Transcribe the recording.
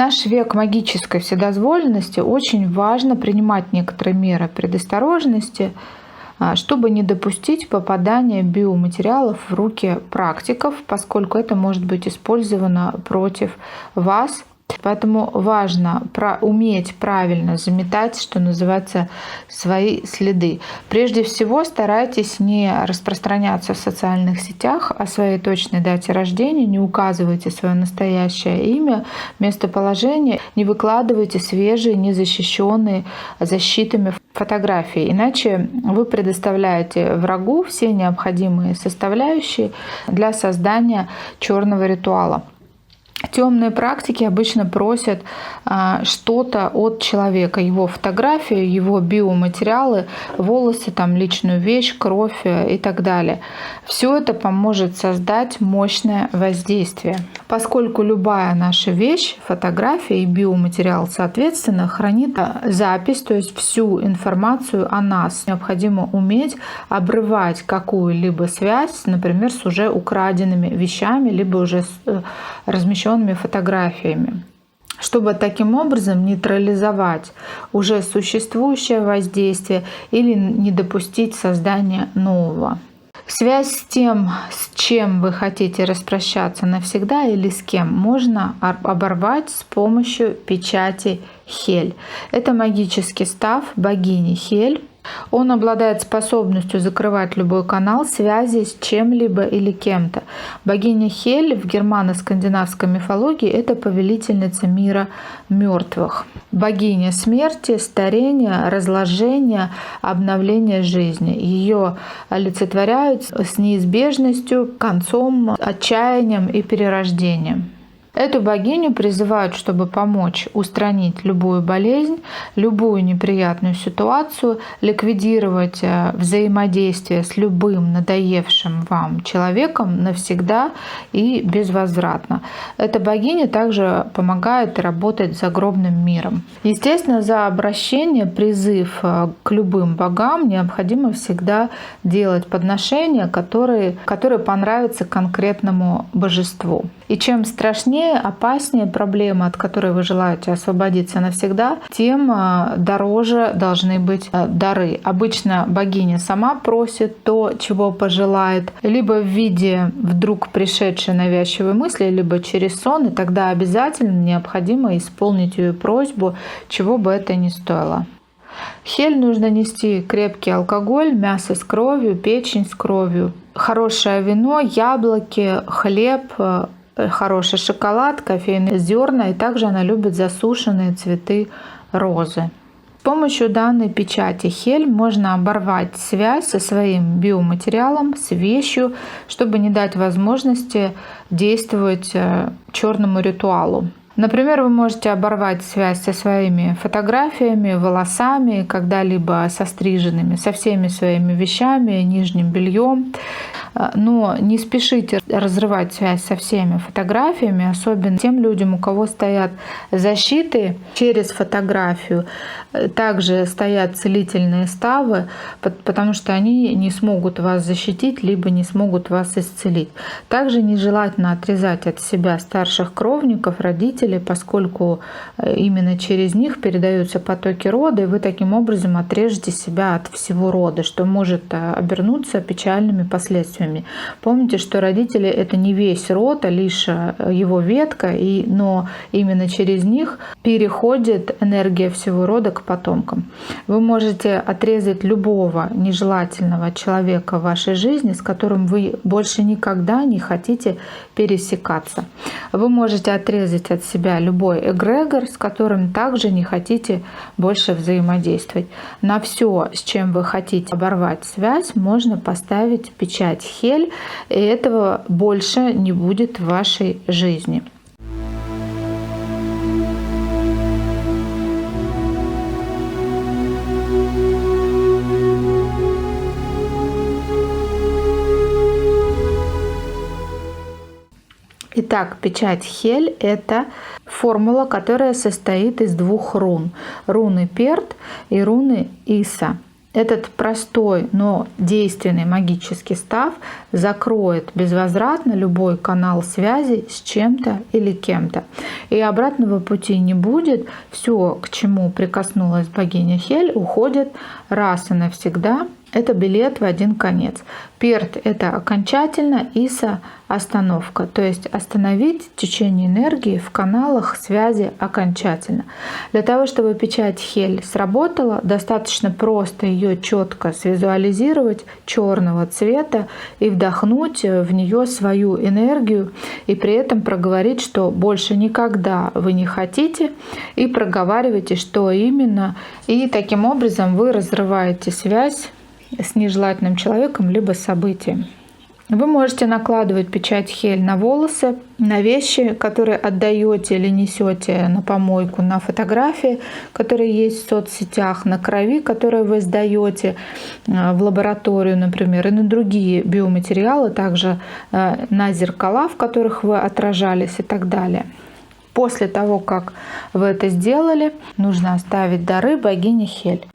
наш век магической вседозволенности очень важно принимать некоторые меры предосторожности, чтобы не допустить попадания биоматериалов в руки практиков, поскольку это может быть использовано против вас. Поэтому важно уметь правильно заметать, что называется, свои следы. Прежде всего, старайтесь не распространяться в социальных сетях о своей точной дате рождения, не указывайте свое настоящее имя, местоположение, не выкладывайте свежие, незащищенные защитами фотографии. Иначе вы предоставляете врагу все необходимые составляющие для создания черного ритуала. Темные практики обычно просят что-то от человека, его фотографию, его биоматериалы, волосы, личную вещь, кровь и так далее. Все это поможет создать мощное воздействие. Поскольку любая наша вещь, фотография и биоматериал, соответственно, хранит запись, то есть всю информацию о нас. Необходимо уметь обрывать какую-либо связь, например, с уже украденными вещами, либо уже с размещенными фотографиями, чтобы таким образом нейтрализовать уже существующее воздействие или не допустить создания нового. Связь с тем, с чем вы хотите распрощаться навсегда или с кем, можно оборвать с помощью печати Хель. Это магический став богини Хель. Он обладает способностью закрывать любой канал связи с чем-либо или кем-то. Богиня Хель в германо-скандинавской мифологии – это повелительница мира мертвых. Богиня смерти, старения, разложения, обновления жизни. Ее олицетворяют с неизбежностью, концом, отчаянием и перерождением. Эту богиню призывают, чтобы помочь устранить любую болезнь, любую неприятную ситуацию, ликвидировать взаимодействие с любым надоевшим вам человеком навсегда и безвозвратно. Эта богиня также помогает работать с загробным миром. Естественно, за обращение, призыв к любым богам необходимо всегда делать подношения, которые понравятся конкретному божеству. И чем страшнее, опаснее проблема, от которой вы желаете освободиться навсегда, тем дороже должны быть дары. Обычно богиня сама просит то, чего пожелает, либо в виде вдруг пришедшей навязчивой мысли, либо через сон, и тогда обязательно необходимо исполнить ее просьбу, чего бы это ни стоило. Хель нужно нести крепкий алкоголь, мясо с кровью, печень с кровью, хорошее вино, яблоки, хлеб, хороший шоколад, кофейные зерна, и также она любит засушенные цветы розы. С помощью данной печати Хель можно оборвать связь со своим биоматериалом, с вещью, чтобы не дать возможности действовать черному ритуалу. Например, вы можете оборвать связь со своими фотографиями, волосами, когда-либо состриженными, со всеми своими вещами, нижним бельем. Но не спешите разрывать связь со всеми фотографиями, особенно тем людям, у кого стоят защиты через фотографию. Также стоят целительные ставы, потому что они не смогут вас защитить, либо не смогут вас исцелить. Также нежелательно отрезать от себя старших кровников, родителей, поскольку именно через них передаются потоки рода, и вы таким образом отрежете себя от всего рода, что может обернуться печальными последствиями. Помните, что родители — это не весь род, а лишь его ветка, но именно через них переходит энергия всего рода к потомкам. Вы можете отрезать любого нежелательного человека в вашей жизни, с которым вы больше никогда не хотите пересекаться. Вы можете отрезать от себя любой эгрегор, с которым также не хотите больше взаимодействовать. На все, с чем вы хотите оборвать связь, можно поставить печать Хель, и этого больше не будет в вашей жизни. Итак, печать Хель — это формула, которая состоит из двух рун. Руны Перт и руны Иса. Этот простой, но действенный магический став закроет безвозвратно любой канал связи с чем-то или кем-то. И обратного пути не будет. Все, к чему прикоснулась богиня Хель, уходит раз и навсегда. Это билет в один конец. Перт — это окончательно, Иса — остановка. То есть остановить течение энергии в каналах связи окончательно. Для того, чтобы печать Хель сработала, достаточно просто ее четко свизуализировать черного цвета и вдохнуть в нее свою энергию, и при этом проговорить, что больше никогда вы не хотите, и проговаривайте, что именно. И таким образом вы разрываете связь с нежелательным человеком либо событием. Вы можете накладывать печать Хель на волосы, на вещи, которые отдаете или несете на помойку, на фотографии, которые есть в соцсетях, на крови, которые вы сдаете в лабораторию, например, и на другие биоматериалы, также на зеркала, в которых вы отражались и так далее. После того, как вы это сделали, нужно оставить дары богине Хель.